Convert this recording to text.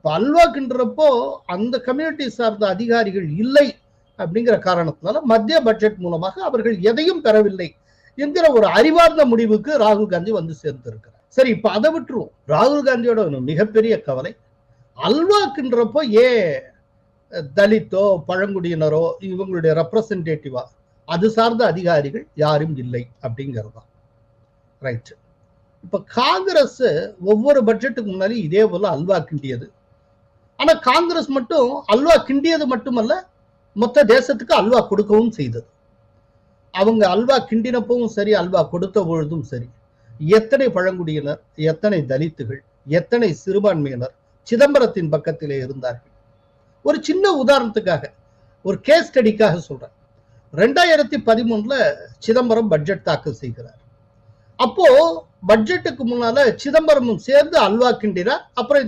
அல்வா கிண்டுறப்போ அந்த கம்யூனிட்டி சார்ந்த அதிகாரிகள் இல்லை அப்படிங்கிற காரணத்தினால மத்திய பட்ஜெட் மூலமாக அவர்கள் எதையும் பெறவில்லை என்கிற ஒரு அறிவார்ந்த முடிவுக்கு ராகுல் காந்தி வந்து சேர்ந்திருக்கிறார். சரி, இப்ப அதை விட்டுருவோம். ராகுல் காந்தியோட மிகப்பெரிய கவலை அல்வா கிண்டுறப்போ தலித்தோ பழங்குடியினரோ இவங்களுடைய ரெப்ரசன்டேட்டிவா அது சார்ந்த அதிகாரிகள் யாரும் இல்லை அப்படிங்கிறது தான். ரைட். இப்ப காங்கிரஸ் ஒவ்வொரு பட்ஜெட்டுக்கு முன்னாடி இதே போல அல்வா கிண்டியது. ஆனா காங்கிரஸ் மட்டும் அல்வா கிண்டியது மட்டுமல்ல, மொத்த தேசத்துக்கு அல்வா கொடுக்கவும் செய்தது. அவங்க அல்வா கிண்டினப்பவும் சரி, அல்வா கொடுத்த பொழுதும் சரி, எத்தனை பழங்குடியினர், எத்தனை தலித்துகள், எத்தனை சிறுபான்மையினர் சிதம்பரத்தின் பக்கத்திலே இருந்தார்கள். ஒரு சின்ன உதாரணத்துக்காக, ஒரு கேஸ் ஸ்டடிக்காக சொல்றேன். 2013 சிதம்பரம் பட்ஜெட் தாக்கல் செய்கிறார். அப்போ பட்ஜெட்டுக்கு முன்னால சிதம்பரமும் சேர்ந்து அல்வா கிண்டினார். அப்புறம்